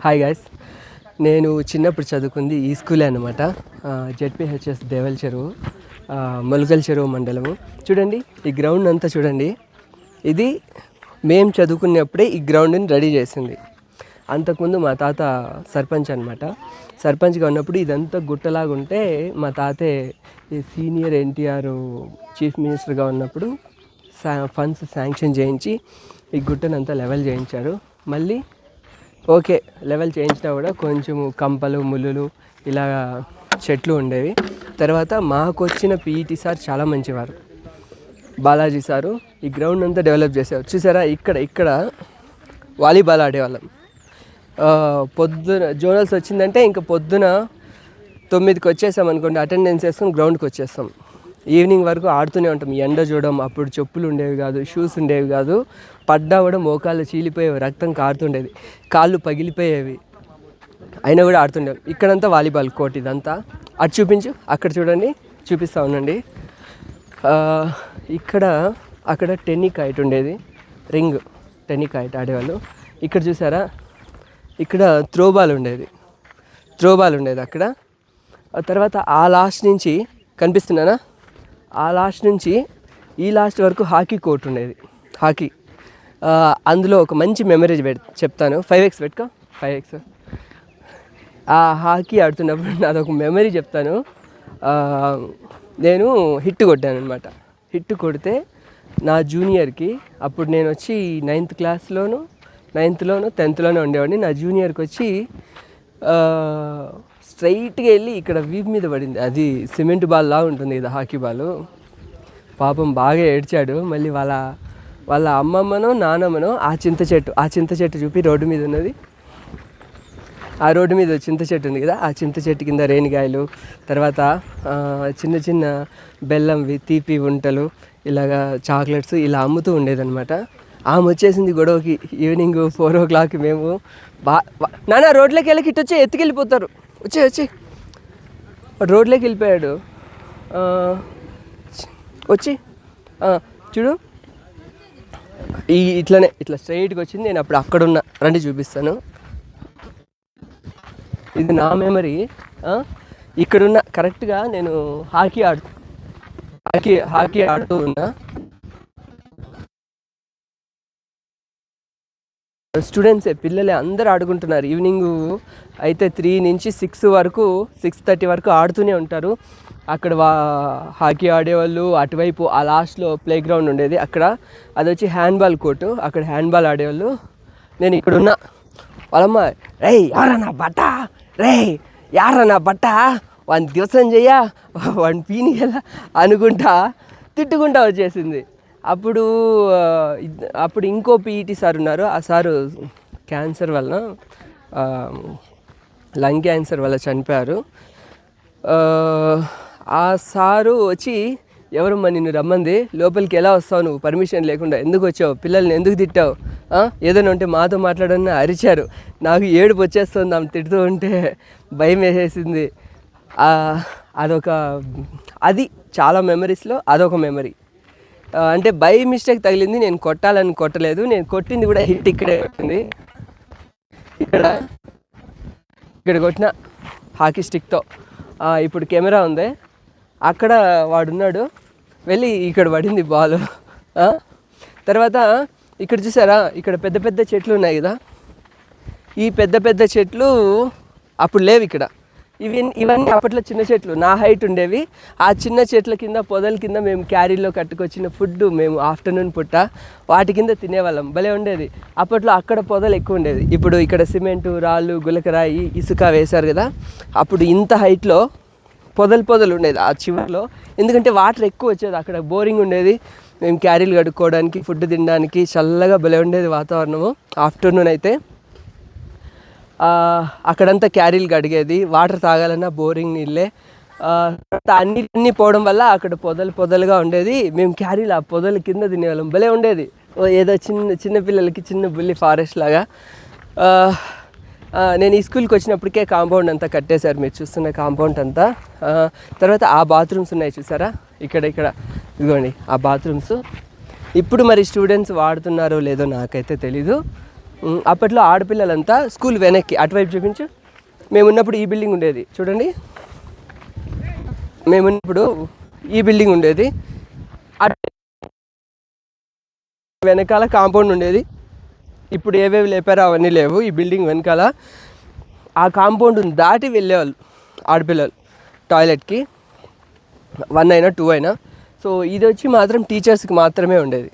Hi guys, నేను చిన్నప్పుడు చదువుకుంది ఈ స్కూలే అనమాట. జెడ్పీహెచ్ఎస్ దేవల్ చెరువు, మొలకల్ చెరువు మండలము. చూడండి ఈ గ్రౌండ్ అంతా చూడండి. ఇది మేము చదువుకునేప్పుడే ఈ గ్రౌండ్ని రెడీ చేసింది. అంతకుముందు మా తాత సర్పంచ్ అనమాట. సర్పంచ్గా ఉన్నప్పుడు ఇదంతా గుట్టలాగా ఉంటే మా తాతే ఈ సీనియర్ ఎన్టీఆర్ చీఫ్ మినిస్టర్గా ఉన్నప్పుడు ఫండ్స్ శాంక్షన్ చేయించి ఈ గుట్టనంతా లెవెల్ చేయించారు. మళ్ళీ ఓకే, లెవెల్ చేయించినా కూడా కొంచెం కంపలు ముళ్ళులు ఇలా చెట్లు ఉండేవి. తర్వాత మాకు వచ్చిన పీఈటీ సార్ చాలా మంచివారు, బాలాజీ సారు. ఈ గ్రౌండ్ అంతా డెవలప్ చేశారు. చూసారా, ఇక్కడ వాలీబాల్ ఆడేవాళ్ళం. పొద్దున జోనల్స్ వచ్చిందంటే ఇంకా పొద్దున 9కి వచ్చేసాం అనుకోండి, అటెండెన్స్ వేసుకొని గ్రౌండ్కి వచ్చేస్తాం. ఈవినింగ్ వరకు ఆడుతూనే ఉంటాం. ఎండ చూడడం, అప్పుడు చెప్పులు ఉండేవి కాదు, షూస్ ఉండేవి కాదు. పడ్డా కూడా మోకాళ్ళు చీలిపోయేవి, రక్తం కారుతుండేది, కాళ్ళు పగిలిపోయేవి, అయినా కూడా ఆడుతుండేవి. ఇక్కడంతా వాలీబాల్ కోర్ట్. ఇదంతా అటు చూపించు, అక్కడ చూడండి, చూపిస్తూ ఉండండి. అక్కడ టెన్నికాయిట్ ఉండేది, రింగ్ టెన్నికాయిట్ ఆడేవాళ్ళు. ఇక్కడ చూసారా, ఇక్కడ త్రోబాల్ ఉండేది అక్కడ. తర్వాత ఆ లాస్ట్ నుంచి కనిపిస్తున్నానా, ఆ లాస్ట్ నుంచి ఈ లాస్ట్ వరకు హాకీ కోర్ట్ ఉండేది. హాకీ, అందులో ఒక మంచి మెమరీ చెప్తాను. 5x పెట్టుకో, 5x. ఆ హాకీ ఆడుతున్నప్పుడు నాదొక మెమరీ చెప్తాను. నేను హిట్ కొట్టాను అనమాట. హిట్ కొడితే నా జూనియర్కి, అప్పుడు నేను వచ్చి 9th క్లాస్లోను 10th ఉండేవాడిని. నా జూనియర్కి వచ్చి స్ట్రైట్గా వెళ్ళి ఇక్కడ వీపు మీద పడింది. అది సిమెంట్ బాల్ లా ఉంటుంది ఇది, హాకీ బాల్. పాపం బాగా ఏడ్చాడు. మళ్ళీ వాళ్ళ అమ్మమ్మనో నానమ్మనో ఆ చింత చెట్టు చూపి, రోడ్డు మీద ఉన్నది, ఆ రోడ్డు మీద చింత చెట్టు ఉంది కదా, ఆ చింత చెట్టు కింద రేణిగాయలు, తర్వాత చిన్న చిన్న బెల్లంవి, తీపి వంటలు, ఇలాగా చాక్లెట్స్ ఇలా అమ్ముతూ ఉండేదన్నమాట. ఆమె వచ్చేసింది గొడవకి. ఈవినింగ్ 4 o'clock మేము నాన్న రోడ్లోకి వెళ్ళి ఇట్టొచ్చి ఎత్తుకెళ్ళిపోతారు, వచ్చి రోడ్లోకి వెళ్ళిపోయాడు. వచ్చి చూడు, ఇట్లా స్ట్రైట్గా వచ్చింది. నేను అప్పుడు అక్కడున్నా, రండి చూపిస్తాను. ఇది నా మెమరీ. ఇక్కడున్న కరెక్ట్గా నేను హాకీ ఆడుతూ ఉన్నా. స్టూడెంట్సే, పిల్లలే, అందరూ ఆడుకుంటున్నారు. ఈవినింగ్ అయితే 3 నుంచి 6 వరకు, 6:30 వరకు ఆడుతూనే ఉంటారు. అక్కడ హాకీ ఆడేవాళ్ళు. అటువైపు ఆ లాస్ట్లో ప్లే గ్రౌండ్ ఉండేది, అక్కడ అది వచ్చి హ్యాండ్బాల్ కోర్టు, అక్కడ హ్యాండ్బాల్ ఆడేవాళ్ళు. నేను ఇక్కడున్నా. వాళ్ళమ్మ, యారా నా బట్ట వాడిని దివసం చెయ్యా, వాడిని పీనిగల అనుకుంటా తిట్టుకుంటా వచ్చేసింది. అప్పుడు ఇంకో పీఈటీ సార్ ఉన్నారు. ఆ సారు క్యాన్సర్ వలన, లంగ్ క్యాన్సర్ వల్ల చనిపోయారు. ఆ సారు వచ్చి, ఎవరమ్మా నిన్ను రమ్మంది, లోపలికి ఎలా వస్తావు నువ్వు పర్మిషన్ లేకుండా, ఎందుకు వచ్చావు, పిల్లల్ని ఎందుకు తిట్టావు, ఏదైనా ఉంటే మాతో మాట్లాడని అరిచారు. నాకు ఏడుపు వచ్చేస్తుంది, ఆమె తిడుతూ ఉంటే భయం వేసేసింది. అది చాలా మెమరీస్లో అదొక మెమరీ. అంటే బై మిస్టేక్ తగిలింది, నేను కొట్టాలని కొట్టలేదు. నేను కొట్టింది కూడా హిట్ ఇక్కడే కొట్టింది, ఇక్కడ కొట్టిన హాకీ స్టిక్తో. ఇప్పుడు కెమెరా ఉంది, అక్కడ వాడున్నాడు, వెళ్ళి ఇక్కడ పడింది బాల్. తర్వాత ఇక్కడ చూసారా, ఇక్కడ పెద్ద పెద్ద చెట్లు ఉన్నాయి కదా, ఈ పెద్ద పెద్ద చెట్లు అప్పుడు లేవు ఇక్కడ. ఇవన్నీ అప్పట్లో చిన్న చెట్లు, నా హైట్ ఉండేవి. ఆ చిన్న చెట్ల కింద, పొదల కింద మేము క్యారీలో కట్టుకొచ్చిన ఫుడ్, మేము ఆఫ్టర్నూన్ పుట్ట వాటి కింద తినేవాళ్ళం. భలే ఉండేది. అప్పట్లో అక్కడ పొదలు ఎక్కువ ఉండేది. ఇప్పుడు ఇక్కడ సిమెంటు, రాళ్ళు, గులకరాయి, ఇసుక వేశారు కదా, అప్పుడు ఇంత హైట్లో పొదలు ఉండేది ఆ చివరిలో. ఎందుకంటే వాటర్ ఎక్కువ వచ్చేది, అక్కడ బోరింగ్ ఉండేది. మేము క్యారీలు కడుక్కోవడానికి, ఫుడ్ తినడానికి చల్లగా భలే ఉండేది వాతావరణము. ఆఫ్టర్నూన్ అయితే అక్కడంతా క్యారీలు కడిగేది, వాటర్ తాగాలన్నా బోరింగ్ నీళ్ళే. అన్నీ పోవడం వల్ల అక్కడ పొదలుగా ఉండేది. మేము క్యారీలు ఆ పొదల కింద తినేవాళ్ళం. భలే ఉండేది, ఏదో చిన్న పిల్లలకి చిన్న బుల్లి ఫారెస్ట్ లాగా. నేను ఈ స్కూల్కి వచ్చినప్పటికే కాంపౌండ్ అంతా కట్టేశారు, మీరు చూస్తున్న కాంపౌండ్ అంతా. తర్వాత ఆ బాత్రూమ్స్ ఉన్నాయి చూసారా, ఇక్కడ ఇదిగోండి ఆ బాత్రూమ్స్. ఇప్పుడు మరి స్టూడెంట్స్ వాడుతున్నారో లేదో నాకైతే తెలీదు. అప్పట్లో ఆడపిల్లలంతా స్కూల్ వెనక్కి అటువైపు చూపించు. మేమున్నప్పుడు ఈ బిల్డింగ్ ఉండేది చూడండి, మేమున్నప్పుడు ఈ బిల్డింగ్ ఉండేది, వెనకాల కాంపౌండ్ ఉండేది. ఇప్పుడు ఏవేవి లేపారో అవన్నీ లేవు. ఈ బిల్డింగ్ వెనకాల ఆ కాంపౌండ్ దాటి వెళ్ళేవాళ్ళు ఆడపిల్లలు టాయిలెట్కి, 1 అయినా 2 అయినా. సో ఇది వచ్చి మాత్రం టీచర్స్కి మాత్రమే ఉండేది,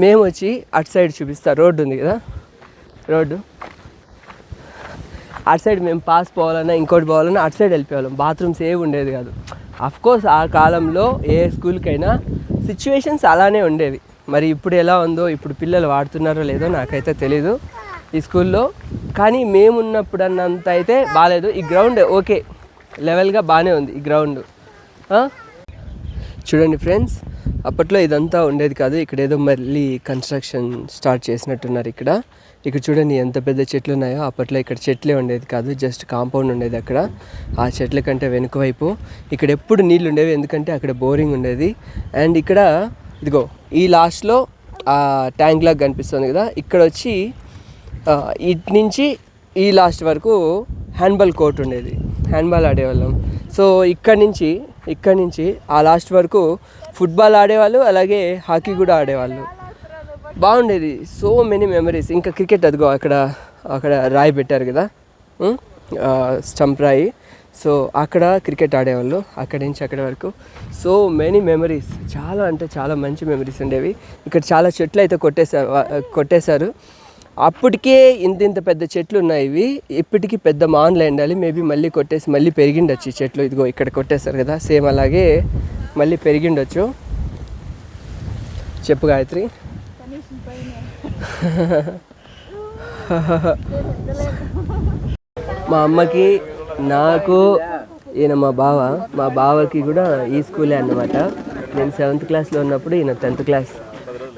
మేము వచ్చి అటు సైడ్ చూపిస్తా, రోడ్డు ఉంది కదా, రోడ్డు అటు సైడ్ మేము పాస్ పోవాలన్నా ఇంకోటి పోవాలన్నా అటు సైడ్ వెళ్ళిపోవాళ్ళం. బాత్రూమ్స్ ఏవి ఉండేది కాదు. అఫ్కోర్స్ ఆ కాలంలో ఏ స్కూల్కైనా సిచ్యువేషన్స్ అలానే ఉండేవి. మరి ఇప్పుడు ఎలా ఉందో, ఇప్పుడు పిల్లలు వాడుతున్నారో లేదో నాకైతే తెలీదు ఈ స్కూల్లో. కానీ మేమున్నప్పుడు అన్నంత అయితే బాగాలేదు. ఈ గ్రౌండ్ ఓకే, లెవెల్గా బాగానే ఉంది ఈ గ్రౌండ్. చూడండి ఫ్రెండ్స్, అప్పట్లో ఇదంతా ఉండేది కాదు. ఇక్కడ ఏదో మళ్ళీ కన్స్ట్రక్షన్ స్టార్ట్ చేసినట్టున్నారు. ఇక్కడ చూడండి ఎంత పెద్ద చెట్లు ఉన్నాయో. అప్పట్లో ఇక్కడ చెట్లే ఉండేది కాదు, జస్ట్ కాంపౌండ్ ఉండేది అక్కడ. ఆ చెట్ల కంటే వెనుక వైపు ఇక్కడ ఎప్పుడు నీళ్ళు ఉండేవి, ఎందుకంటే అక్కడ బోరింగ్ ఉండేది. అండ్ ఇక్కడ ఇదిగో ఈ లాస్ట్లో ఆ ట్యాంక్ లాగా కనిపిస్తుంది కదా, ఇక్కడ వచ్చి ఇటు నుంచి ఈ లాస్ట్ వరకు హ్యాండ్బాల్ కోర్ట్ ఉండేది, హ్యాండ్బాల్ ఆడేవాళ్ళం. సో ఇక్కడి నుంచి ఆ లాస్ట్ వరకు ఫుట్బాల్ ఆడేవాళ్ళు, అలాగే హాకీ కూడా ఆడేవాళ్ళు. బాగుండేది. So many memories. ఇంకా క్రికెట్ అదిగో అక్కడ రాయి పెట్టారు కదా, స్టంప్ రాయి. సో అక్కడ క్రికెట్ ఆడేవాళ్ళు అక్కడి నుంచి అక్కడి వరకు. సో మెనీ మెమరీస్, చాలా అంటే చాలా మంచి మెమరీస్ ఉండేవి. ఇక్కడ చాలా చెట్లు అయితే కొట్టేశారు. అప్పటికే ఇంత పెద్ద చెట్లు ఉన్నాయి ఇవి. ఇప్పటికీ పెద్ద మాన్లు ఉండాలి. మేబీ మళ్ళీ కొట్టేసి మళ్ళీ పెరిగిండొచ్చు ఈ చెట్లు. ఇదిగో ఇక్కడ కొట్టేశారు కదా, సేమ్ అలాగే మళ్ళీ పెరిగిండొచ్చు. చెప్పు గాయత్రి. మా అమ్మకి, నాకు, ఈయన మా బావకి కూడా ఈ స్కూలే అన్నమాట. నేను 7th క్లాస్లో ఉన్నప్పుడు ఈయన 10th క్లాస్.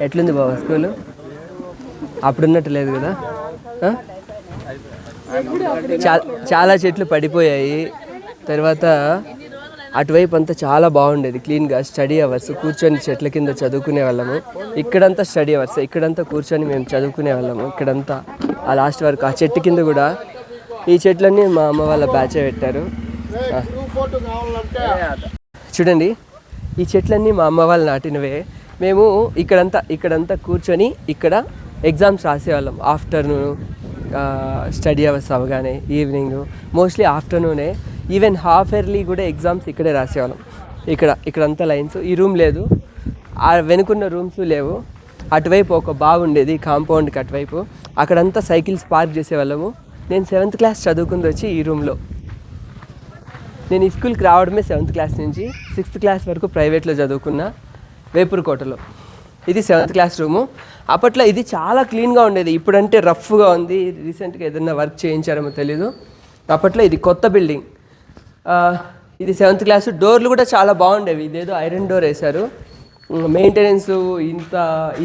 ఎట్లుంది బావ స్కూలు? అప్పుడున్నట్టు లేదు కదా. చాలా చెట్లు పడిపోయాయి. తర్వాత అటువైపు అంతా చాలా బాగుండేది, క్లీన్గా. స్టడీ అవర్స్ కూర్చొని చెట్ల కింద చదువుకునే వాళ్ళము. ఇక్కడంతా స్టడీ అవర్స్, ఇక్కడంతా కూర్చొని మేము చదువుకునే వాళ్ళము. ఇక్కడంతా ఆ లాస్ట్ వరకు ఆ చెట్టు కింద కూడా. ఈ చెట్లన్నీ మా అమ్మ వాళ్ళ బ్యాచే పెట్టారు. చూడండి, ఈ చెట్లన్నీ మా అమ్మ వాళ్ళు నాటినవే. మేము ఇక్కడంతా కూర్చొని ఇక్కడ ఎగ్జామ్స్ రాసేవాళ్ళం. ఆఫ్టర్నూన్ స్టడీ అవర్స్ అవగానే, ఈవినింగ్, మోస్ట్లీ ఆఫ్టర్నూనే. ఈవెన్ హాఫ్ ఇయర్లీ కూడా ఎగ్జామ్స్ ఇక్కడే రాసేవాళ్ళం. ఇక్కడంతా లైన్స్. ఈ రూమ్ లేదు, ఆ వెనుకున్న రూమ్స్ లేవు. అటువైపు ఒక బాగుండేది కాంపౌండ్కి అటువైపు, అక్కడంతా సైకిల్స్ పార్క్ చేసేవాళ్ళము. నేను 7th క్లాస్ చదువుకుంది వచ్చి ఈ రూమ్లో. నేను ఈ స్కూల్కి రావడమే 7th క్లాస్ నుంచి 6th క్లాస్ వరకు ప్రైవేట్లో చదువుకున్నా, వేపూర్కోటలో. ఇది 7th క్లాస్ రూము. అప్పట్లో ఇది చాలా క్లీన్గా ఉండేది. ఇప్పుడంటే రఫ్గా ఉంది. రీసెంట్గా ఏదైనా వర్క్ చేయించారేమో తెలీదు. అప్పట్లో ఇది కొత్త బిల్డింగ్. ఇది 7th క్లాసు. డోర్లు కూడా చాలా బాగుండేవి. ఇదేదో ఐరన్ డోర్ వేశారు. మెయింటెనెన్స్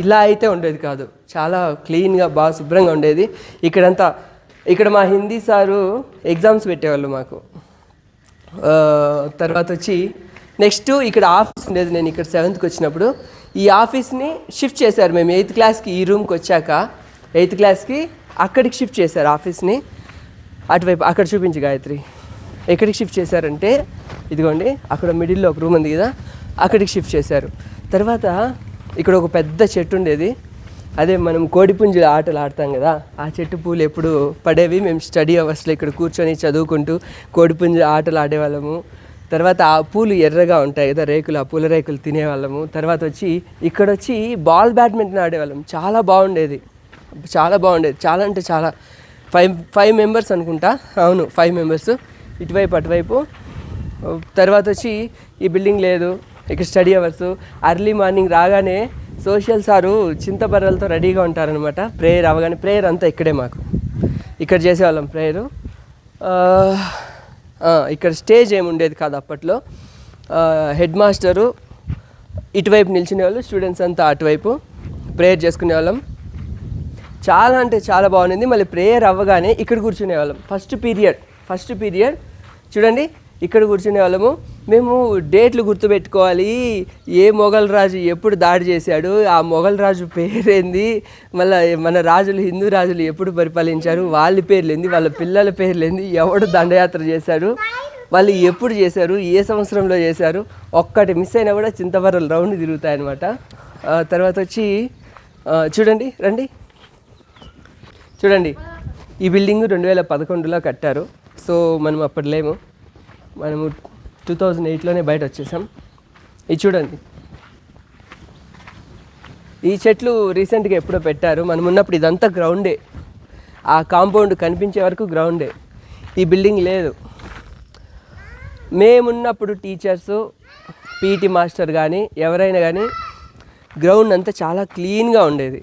ఇలా అయితే ఉండేది కాదు. చాలా క్లీన్గా బాగా శుభ్రంగా ఉండేది. ఇక్కడ మా హిందీ సారు ఎగ్జామ్స్ పెట్టేవాళ్ళు మాకు. తర్వాత వచ్చి నెక్స్ట్ ఇక్కడ ఆఫీస్ ఉండేది. నేను ఇక్కడ 7th వచ్చినప్పుడు ఈ ఆఫీస్ని షిఫ్ట్ చేశారు. మేము 8th క్లాస్కి ఈ రూమ్కి వచ్చాక 8th క్లాస్కి అక్కడికి షిఫ్ట్ చేశారు ఆఫీస్ని. అటువైపు అక్కడ చూపించి గాయత్రి. ఎక్కడికి షిఫ్ట్ చేశారంటే ఇదిగోండి, అక్కడ మిడిల్లో ఒక రూమ్ ఉంది కదా, అక్కడికి షిఫ్ట్ చేశారు. తర్వాత ఇక్కడ ఒక పెద్ద చెట్టు ఉండేది. అదే మనం కోడిపుంజు ఆటలు ఆడతాం కదా, ఆ చెట్టు పూలు ఎప్పుడు పడేవి. మేము స్టడీ అవర్స్లో ఇక్కడ కూర్చొని చదువుకుంటూ కోడిపుంజు ఆటలు ఆడేవాళ్ళము. తర్వాత ఆ పూలు ఎర్రగా ఉంటాయి కదా రేకులు, ఆ పూల రేకులు తినేవాళ్ళము. తర్వాత ఇక్కడ వచ్చి బ్యాడ్మింటన్ ఆడేవాళ్ళం. చాలా బాగుండేది. చాలా అంటే చాలా. 5 మెంబర్స్ అనుకుంటా. అవును, 5 మెంబర్స్, ఇటువైపు అటువైపు. తర్వాత వచ్చి ఈ బిల్డింగ్ లేదు. ఇక్కడ స్టడీ అవర్స్. అర్లీ మార్నింగ్ రాగానే సోషల్ సారు చింతబర్రలతో రెడీగా ఉంటారనమాట. ప్రేయర్ అవగానే, ప్రేయర్ అంతా ఇక్కడే మాకు. ఇక్కడ చేసేవాళ్ళం ప్రేయరు. ఇక్కడ స్టేజ్ ఏమి ఉండేది కాదు అప్పట్లో. హెడ్ మాస్టరు ఇటువైపు నిల్చునేవాళ్ళు, స్టూడెంట్స్ అంతా అటువైపు ప్రేయర్ చేసుకునేవాళ్ళం. చాలా అంటే చాలా బాగుంది. మళ్ళీ ప్రేయర్ అవ్వగానే ఇక్కడ కూర్చునేవాళ్ళం. ఫస్ట్ పీరియడ్ చూడండి, ఇక్కడ కూర్చునే వాళ్ళము. మేము డేట్లు గుర్తుపెట్టుకోవాలి, ఏ మొఘల్ రాజు ఎప్పుడు దాడి చేశాడు, ఆ మొఘల్ రాజు పేరేంది, మళ్ళీ మన రాజులు హిందూ రాజులు ఎప్పుడు పరిపాలించారు, వాళ్ళ పేర్లేంది, వాళ్ళ పిల్లల పేర్లేంది, ఎవడు దండయాత్ర చేశారు, వాళ్ళు ఎప్పుడు చేశారు, ఏ సంవత్సరంలో చేశారు, ఒక్కటి మిస్ అయినా కూడా చింతవరలు రౌండ్ తిరుగుతాయన్నమాట. తర్వాత వచ్చి చూడండి, రండి చూడండి. ఈ బిల్డింగ్ 2011లో కట్టారు. సో మనం అప్పుడు లేము, మనము 2008లోనే బయట వచ్చేసాం. ఇది చూడండి, ఈ చెట్లు రీసెంట్గా ఎప్పుడో పెట్టారు. మనం ఉన్నప్పుడు ఇదంతా గ్రౌండే, ఆ కాంపౌండ్ కనిపించే వరకు గ్రౌండే, ఈ బిల్డింగ్ లేదు. మేమున్నప్పుడు టీచర్సు, పీటీ మాస్టర్ కానీ ఎవరైనా కానీ గ్రౌండ్ అంతా చాలా క్లీన్గా ఉండేది.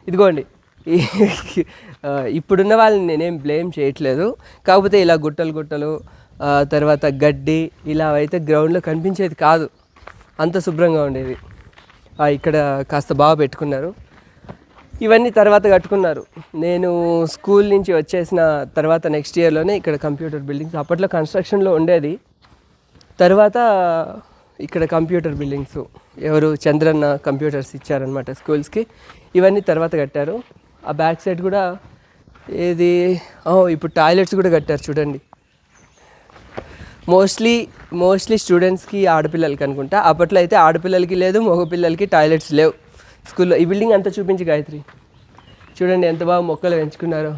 ఇదిగోండి, ఇప్పుడున్న వాళ్ళని నేనేం బ్లేమ్ చేయట్లేదు, కాకపోతే ఇలా గుట్టలు తర్వాత గడ్డి ఇలా అయితే గ్రౌండ్లో కనిపించేది కాదు, అంత శుభ్రంగా ఉండేది. ఇక్కడ కాస్త బాగా పెట్టుకున్నారు. ఇవన్నీ తర్వాత కట్టుకున్నారు. నేను స్కూల్ నుంచి వచ్చేసిన తర్వాత నెక్స్ట్ ఇయర్లోనే ఇక్కడ కంప్యూటర్ బిల్డింగ్స్, అప్పట్లో కన్స్ట్రక్షన్లో ఉండేది. తర్వాత ఇక్కడ కంప్యూటర్ బిల్డింగ్స్ ఎవరు చంద్రన్న కంప్యూటర్స్ ఇచ్చారనమాట స్కూల్స్కి. ఇవన్నీ తర్వాత కట్టారు. ఆ బ్యాక్ సైడ్ కూడా ఏది ఇప్పుడు టాయిలెట్స్ కూడా కట్టారు చూడండి. మోస్ట్లీ స్టూడెంట్స్కి, ఆడపిల్లలకి అనుకుంటా. అప్పట్లో అయితే ఆడపిల్లలకి లేదు, మగపిల్లలకి టాయిలెట్స్ లేవు స్కూల్లో. ఈ బిల్డింగ్ అంతా చూపించి గాయత్రి, చూడండి ఎంత బాగా మొక్కలు పెంచుకున్నారు.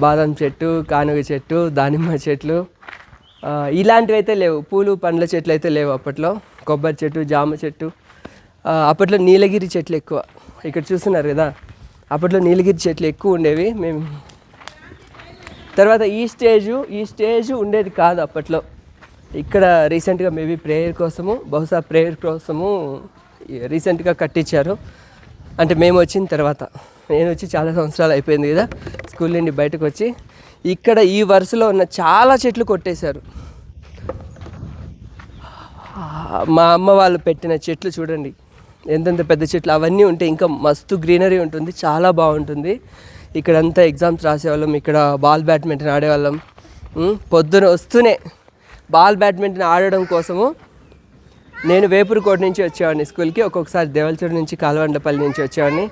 బాదం చెట్టు, కానుగ చెట్టు, దానిమ్మ చెట్లు, ఇలాంటివి అయితే లేవు. పూలు పండ్ల చెట్లు అయితే లేవు అప్పట్లో. కొబ్బరి చెట్టు, జామ చెట్టు, అప్పట్లో నీలగిరి చెట్లు ఎక్కువ. ఇక్కడ చూస్తున్నారు కదా, అప్పట్లో నీలగిరి చెట్లు ఎక్కువ ఉండేవి. మేము తర్వాత ఈ స్టేజ్ ఉండేది కాదు అప్పట్లో. ఇక్కడ రీసెంట్గా మేబీ బహుశా ప్రేయర్ కోసము రీసెంట్గా కట్టించారు. అంటే మేము వచ్చిన తర్వాత, నేను వచ్చి చాలా సంవత్సరాలు అయిపోయింది కదా స్కూల్ నుండి బయటకు వచ్చి. ఇక్కడ ఈ వరుసలో ఉన్న చాలా చెట్లు కొట్టేశారు. మా అమ్మ వాళ్ళు పెట్టిన చెట్లు చూడండి, ఎంతెంత పెద్ద చెట్లు. అవన్నీ ఉంటే ఇంకా మస్తు గ్రీనరీ ఉంటుంది, చాలా బాగుంటుంది. ఇక్కడంతా ఎగ్జామ్స్ రాసేవాళ్ళం, ఇక్కడ బ్యాడ్మింటన్ ఆడేవాళ్ళం. పొద్దున వస్తూనే బ్యాడ్మింటన్ ఆడడం కోసము నేను వేపూరుకోట నుంచి వచ్చేవాడిని స్కూల్కి, ఒక్కొక్కసారి దేవల్చూరు నుంచి, కాలవండపల్లి నుంచి వచ్చేవాడిని.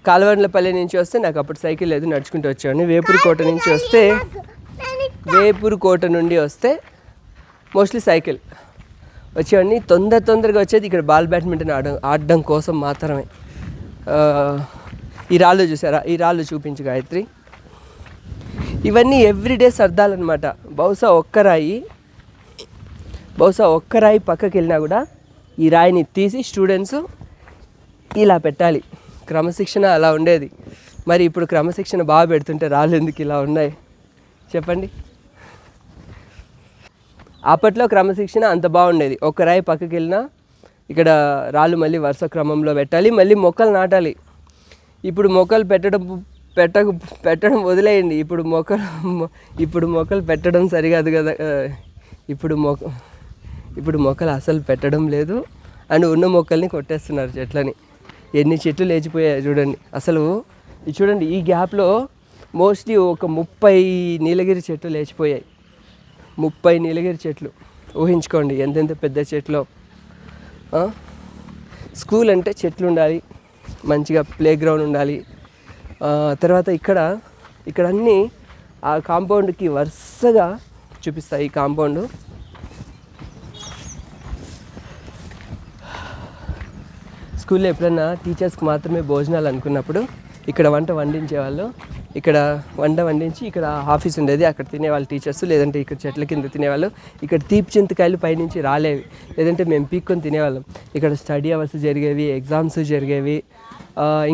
కాలవండపల్లి నుంచి వస్తే నాకు అప్పుడు సైకిల్ లేదు, నడుచుకుంటూ వచ్చేవాడిని. వేపూరుకోట నుంచి వస్తే, వేపూరుకోట నుండి వస్తే మోస్ట్లీ సైకిల్ వచ్చేవాడిని. తొందరగా వచ్చేది ఇక్కడ బ్యాడ్మింటన్ ఆడడం కోసం మాత్రమే. ఈ రాళ్ళు చూసారా, ఈ రాళ్ళు చూపించు గాయత్రి. ఇవన్నీ ఎవ్రీడే సర్దాలన్నమాట. బహుశా ఒక్క రాయి పక్కకి వెళ్ళినా కూడా ఈ రాయిని తీసి స్టూడెంట్స్ ఇలా పెట్టాలి. క్రమశిక్షణ అలా ఉండేది. మరి ఇప్పుడు క్రమశిక్షణ బాగా పెడుతుంటే రాళ్ళు ఎందుకు ఇలా ఉన్నాయి చెప్పండి. అప్పట్లో క్రమశిక్షణ అంత బాగుండేది. ఒక్క రాయి పక్కకి వెళ్ళినా ఇక్కడ రాళ్ళు మళ్ళీ వరుస క్రమంలో పెట్టాలి, మళ్ళీ మొక్కలు నాటాలి. ఇప్పుడు మొక్కలు పెట్టడం వదిలేయండి. ఇప్పుడు మొక్కలు పెట్టడం సరికాదు కదా. ఇప్పుడు మొక్కలు అసలు పెట్టడం లేదు, అండ్ ఉన్న మొక్కల్ని కొట్టేస్తున్నారు చెట్లని. ఎన్ని చెట్లు లేచిపోయాయి చూడండి. అసలు ఇది చూడండి, ఈ గ్యాప్లో మోస్ట్లీ ఒక 30 నీలగిరి చెట్లు లేచిపోయాయి. 30 నీలగిరి చెట్లు, ఊహించుకోండి ఎంతెంత పెద్ద చెట్లు. స్కూల్ అంటే చెట్లు ఉండాలి, మంచిగా ప్లే గ్రౌండ్ ఉండాలి. తర్వాత ఇక్కడ అన్నీ ఆ కాంపౌండ్కి వరుసగా చూపిస్తాయి. ఈ కాంపౌండ్ స్కూల్లో ఎప్పుడన్నా టీచర్స్కి మాత్రమే భోజనాలు అనుకున్నప్పుడు ఇక్కడ వంట వండించేవాళ్ళు. ఇక్కడ వంట వండించి ఇక్కడ ఆఫీస్ ఉండేది, అక్కడ తినేవాళ్ళు టీచర్స్. లేదంటే ఇక్కడ చెట్ల కింద తినేవాళ్ళు. ఇక్కడ తీపి చింతకాయలు పైనుంచి రాలేవి, లేదంటే మేము పీక్కొని తినేవాళ్ళం. ఇక్కడ స్టడీ అవర్స్ జరిగేవి, ఎగ్జామ్స్ జరిగేవి.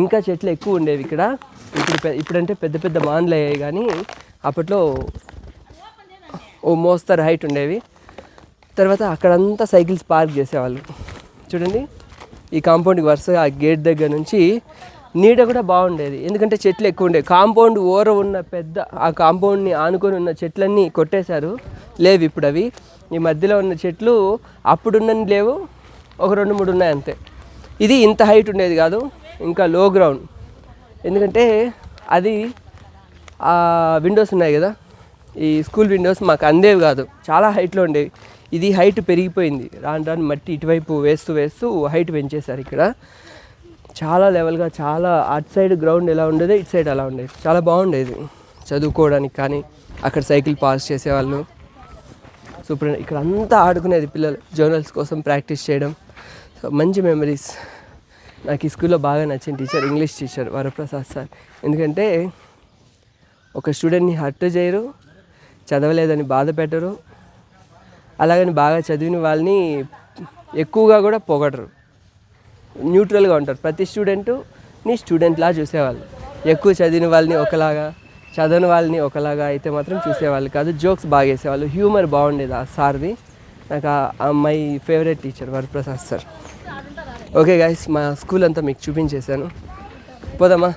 ఇంకా చెట్లు ఎక్కువ ఉండేవి ఇక్కడ. ఇప్పుడంటే పెద్ద పెద్ద మాన్లు అయ్యాయి, కానీ అప్పట్లో ఓ మోస్తరు హైట్ ఉండేవి. తర్వాత అక్కడంతా సైకిల్స్ పార్క్ చేసేవాళ్ళు. చూడండి, ఈ కాంపౌండ్కి వరుసగా ఆ గేట్ దగ్గర నుంచి నీడ కూడా బాగుండేది, ఎందుకంటే చెట్లు ఎక్కువ ఉండేవి. కాంపౌండ్ ఓర ఉన్న ఆ కాంపౌండ్ని ఆనుకొని ఉన్న చెట్లన్నీ కొట్టేశారు, లేవు ఇప్పుడు అవి. ఈ మధ్యలో ఉన్న చెట్లు అప్పుడున్నని లేవు, ఒక 2-3 ఉన్నాయి అంతే. ఇది ఇంత హైట్ ఉండేది కాదు, ఇంకా లో గ్రౌండ్. ఎందుకంటే అది ఆ విండోస్ ఉన్నాయి కదా, ఈ స్కూల్ విండోస్ మాకు అందేవి కాదు, చాలా హైట్లో ఉండేవి. ఇది హైట్ పెరిగిపోయింది, రాను రాను మట్టి ఇటువైపు వేస్తూ వేస్తూ హైట్ పెంచేశారు. ఇక్కడ చాలా లెవెల్గా, చాలా అటు సైడ్ గ్రౌండ్ ఎలా ఉండేది, ఇటు సైడ్ అలా ఉండేది. చాలా బాగుండేది చదువుకోవడానికి. కానీ అక్కడ సైకిల్ పాస్ చేసేవాళ్ళు. సూపర్. ఇక్కడ అంతా ఆడుకునేది పిల్లలు, జర్నల్స్ కోసం ప్రాక్టీస్ చేయడం. సో మంచి మెమరీస్. నాకు ఈ స్కూల్లో బాగా నచ్చిన teacher English teacher Varaprasad sir. ఎందుకంటే ఒక స్టూడెంట్ని హర్ట్ చేయరు, చదవలేదని బాధ పెట్టరు, అలాగని బాగా చదివిన వాళ్ళని ఎక్కువగా కూడా పొగడరు. న్యూట్రల్గా ఉంటారు. ప్రతి స్టూడెంట్ని స్టూడెంట్లా చూసేవాళ్ళు. ఎక్కువ చదివిన వాళ్ళని ఒకలాగా, చదవని వాళ్ళని ఒకలాగా అయితే మాత్రం చూసేవాళ్ళు కాదు. జోక్స్ బాగా వేసేవాళ్ళు, హ్యూమర్ బాగుండేది ఆ సార్ది. నాకు my favourite teacher Varaprasad sir. Okay guys, మా స్కూల్ అంతా మీకు చూపించేశాను. పోదామా?